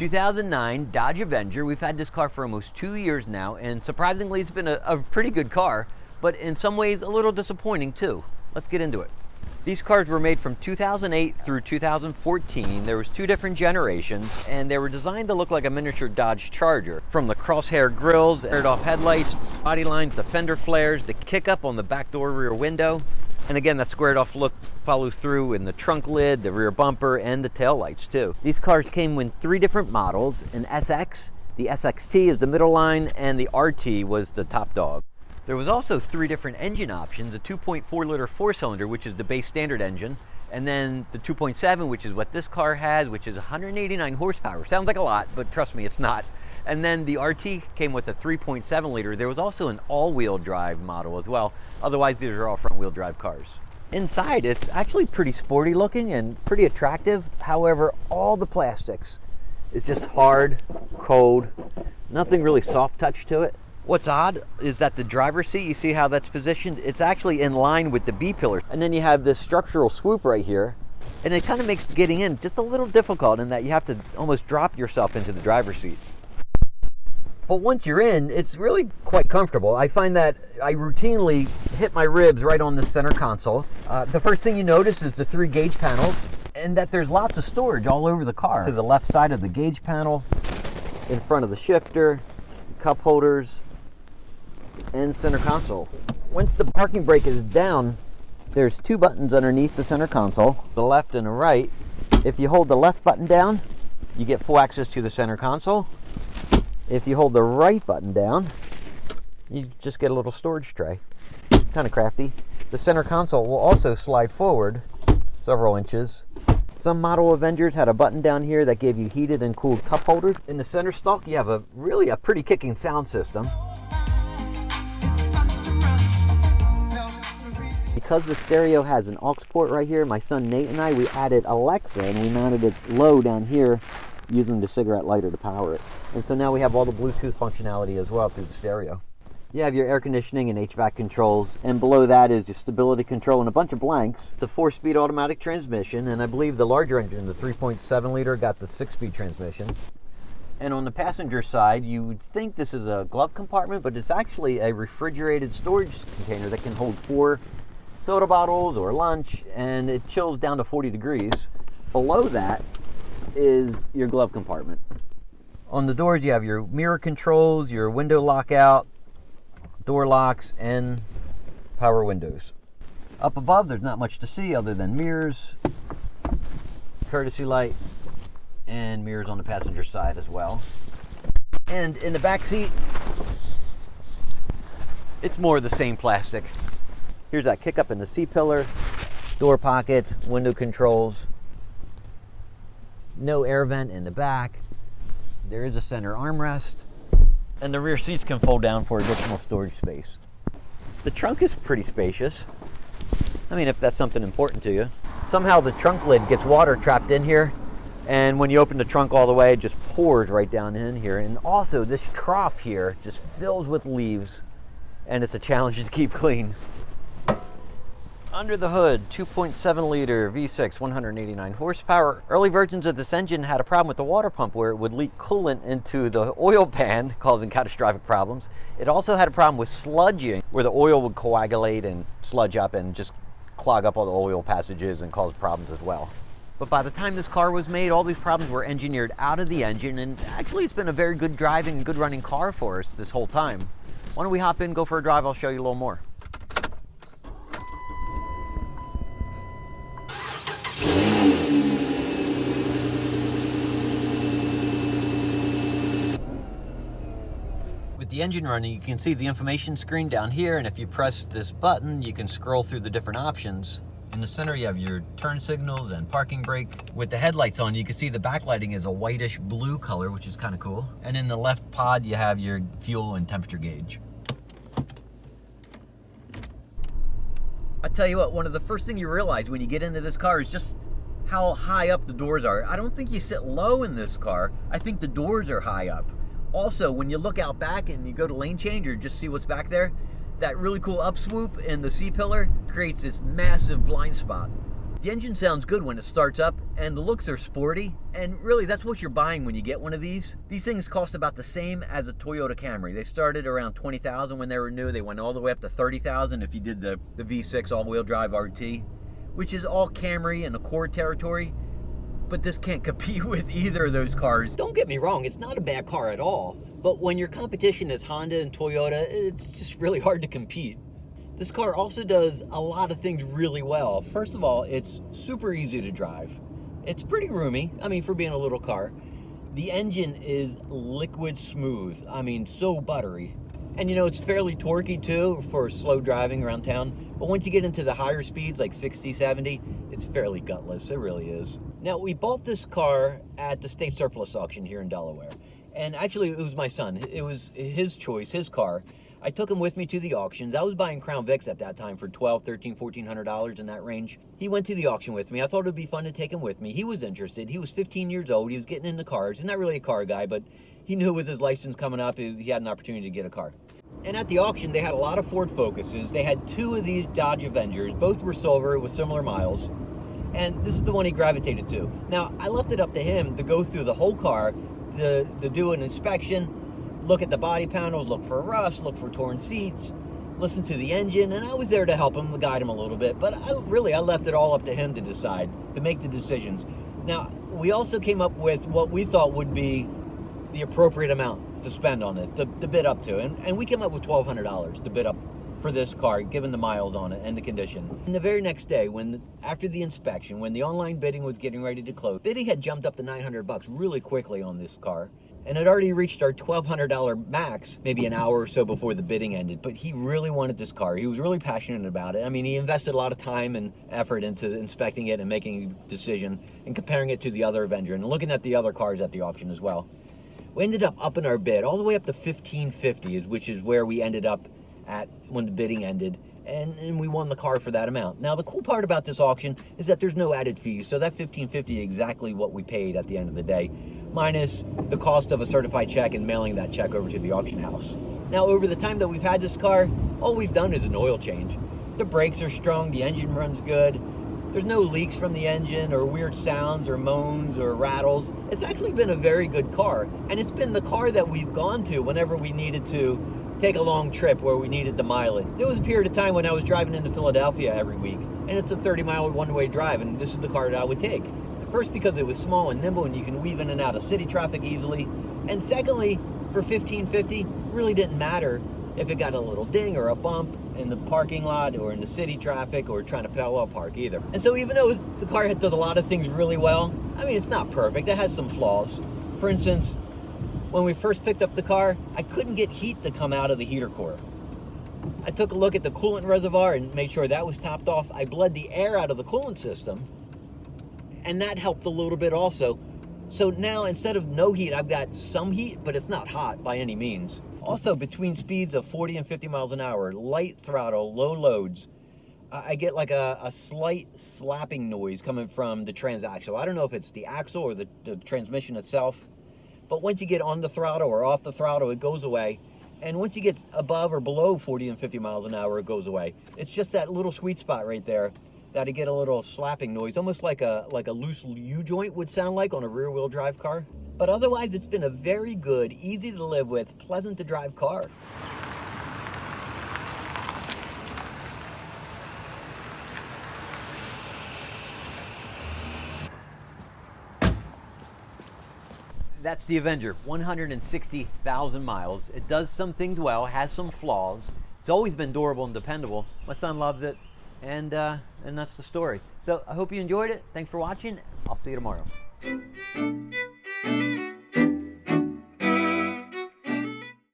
2009 Dodge Avenger. We've had this car for almost 2 years now, and surprisingly it's been a pretty good car, but in some ways a little disappointing too. Let's get into it. These cars were made from 2008 through 2014. There was 2 different generations, and they were designed to look like a miniature Dodge Charger. From the crosshair grills, aired-off headlights, body lines, the fender flares, the kick-up on the back door rear window, and again, that squared-off look follows through in the trunk lid, the rear bumper, and the tail lights too. These cars came in 3 different models: an SX, the SXT is the middle line, and the RT was the top dog. There was also 3 different engine options: a 2.4-liter 4-cylinder, which is the base standard engine, and then the 2.7, which is what this car has, which is 189 horsepower. Sounds like a lot, but trust me, it's not. And then the RT came with a 3.7-liter. There was also an all-wheel drive model as well. Otherwise, these are all front-wheel drive cars. Inside, it's actually pretty sporty looking and pretty attractive. However, all the plastics is just hard, cold, nothing really soft touch to it. What's odd is that the driver's seat, you see how that's positioned? It's actually in line with the B-pillar. And then you have this structural swoop right here, and it kind of makes getting in just a little difficult in that you have to almost drop yourself into the driver's seat. But once you're in, it's really quite comfortable. I find that I routinely hit my ribs right on the center console. The first thing you notice is the 3 gauge panels, and that there's lots of storage all over the car. To the left side of the gauge panel, in front of the shifter, cup holders, and center console. Once the parking brake is down, there's 2 buttons underneath the center console, the left and the right. If you hold the left button down, you get full access to the center console. If you hold the right button down, you just get a little storage tray. Kind of crafty. The center console will also slide forward several inches. Some model Avengers had a button down here that gave you heated and cooled cup holders. In the center stalk, you have a pretty kicking sound system. Because the stereo has an aux port right here, my son Nate and I, we added Alexa, and we mounted it low down here using the cigarette lighter to power it. And so now we have all the Bluetooth functionality as well through the stereo. You have your air conditioning and HVAC controls, and below that is your stability control and a bunch of blanks. It's a 4-speed automatic transmission, and I believe the larger engine, the 3.7-liter, got the 6-speed transmission. And on the passenger side, you would think this is a glove compartment, but it's actually a refrigerated storage container that can hold 4 soda bottles or lunch, and it chills down to 40 degrees. Below that is your glove compartment. On the doors, you have your mirror controls, your window lockout, door locks, and power windows. Up above, there's not much to see other than mirrors, courtesy light, and mirrors on the passenger side as well. And in the back seat, it's more of the same plastic. Here's that kick up in the C-pillar, door pocket, window controls, no air vent in the back. There is a center armrest, and the rear seats can fold down for additional storage space. The trunk is pretty spacious. I mean, if that's something important to you. Somehow the trunk lid gets water trapped in here, and when you open the trunk all the way, it just pours right down in here. And also, this trough here just fills with leaves, and it's a challenge to keep clean. Under the hood, 2.7-liter V6, 189 horsepower. Early versions of this engine had a problem with the water pump where it would leak coolant into the oil pan, causing catastrophic problems. It also had a problem with sludging, where the oil would coagulate and sludge up and just clog up all the oil passages and cause problems as well. But by the time this car was made, all these problems were engineered out of the engine, and actually it's been a very good driving and good running car for us this whole time. Why don't we hop in, go for a drive, I'll show you a little more. With the engine running, you can see the information screen down here, and if you press this button, you can scroll through the different options. In the center, you have your turn signals and parking brake. With the headlights on, you can see the backlighting is a whitish blue color, which is kind of cool. And in the left pod, you have your fuel and temperature gauge. I tell you what, one of the first things you realize when you get into this car is just how high up the doors are. I don't think you sit low in this car. I think the doors are high up. Also, when you look out back and you go to lane change or just see what's back there, that really cool up swoop in the C-pillar creates this massive blind spot. The engine sounds good when it starts up, and the looks are sporty, and really that's what you're buying when you get one of these. These things cost about the same as a Toyota Camry. They started around $20,000 when they were new. They went all the way up to $30,000 if you did the V6 all-wheel drive RT, which is all Camry and Accord territory. But this can't compete with either of those cars. Don't get me wrong, it's not a bad car at all. But when your competition is Honda and Toyota, it's just really hard to compete. This car also does a lot of things really well. First of all, it's super easy to drive. It's pretty roomy, I mean, for being a little car. The engine is liquid smooth, I mean, so buttery. And you know, it's fairly torquey too for slow driving around town. But once you get into the higher speeds, like 60, 70, it's fairly gutless, it really is. Now, we bought this car at the state surplus auction here in Delaware. And actually, it was my son. It was his choice, his car. I took him with me to the auctions. I was buying Crown Vics at that time for $1,200, $1,300, $1,400 in that range. He went to the auction with me. I thought it would be fun to take him with me. He was interested. He was 15 years old. He was getting into cars. He's not really a car guy, but he knew with his license coming up, he had an opportunity to get a car. And at the auction, they had a lot of Ford Focuses. They had 2 of these Dodge Avengers. Both were silver with similar miles. And this is the one he gravitated to. Now, I left it up to him to go through the whole car, to do an inspection, look at the body panels, look for rust, look for torn seats, listen to the engine, and I was there to help him, to guide him a little bit. But I left it all up to him to decide, to make the decisions. Now, we also came up with what we thought would be the appropriate amount to spend on it, to bid up to. And we came up with $1,200 to bid up for this car, given the miles on it and the condition. And the very next day, after the inspection, when the online bidding was getting ready to close, bidding had jumped up to $900 really quickly on this car. And it already reached our $1,200 max, maybe an hour or so before the bidding ended. But he really wanted this car. He was really passionate about it. I mean, he invested a lot of time and effort into inspecting it and making a decision and comparing it to the other Avenger and looking at the other cars at the auction as well. We ended up upping our bid all the way up to $1,550, which is where we ended up at when the bidding ended, and we won the car for that amount. Now, the cool part about this auction is that there's no added fees, so that $1,550 is exactly what we paid at the end of the day, minus the cost of a certified check and mailing that check over to the auction house. Now, over the time that we've had this car, all we've done is an oil change. The brakes are strong, the engine runs good, there's no leaks from the engine or weird sounds or moans or rattles. It's actually been a very good car, and it's been the car that we've gone to whenever we needed to take a long trip where we needed the mileage. There was a period of time when I was driving into Philadelphia every week, and it's a 30-mile one-way drive, and this is the car that I would take. First, because it was small and nimble, and you can weave in and out of city traffic easily. And secondly, for $1,550, really didn't matter if it got a little ding or a bump in the parking lot or in the city traffic or trying to parallel park either. And so even though the car does a lot of things really well, I mean, it's not perfect. It has some flaws. For instance, when we first picked up the car, I couldn't get heat to come out of the heater core. I took a look at the coolant reservoir and made sure that was topped off. I bled the air out of the coolant system, and that helped a little bit also. So now, instead of no heat, I've got some heat, but it's not hot by any means. Also, between speeds of 40 and 50 miles an hour, light throttle, low loads, I get like a slight slapping noise coming from the transaxle. I don't know if it's the axle or the transmission itself. But once you get on the throttle or off the throttle, it goes away. And once you get above or below 40 and 50 miles an hour, it goes away. It's just that little sweet spot right there that I get a little slapping noise, almost like a loose U-joint would sound like on a rear-wheel drive car. But otherwise, it's been a very good, easy to live with, pleasant to drive car. That's the Avenger, 160,000 miles. It does some things well, has some flaws. It's always been durable and dependable. My son loves it, and that's the story. So I hope you enjoyed it. Thanks for watching. I'll see you tomorrow.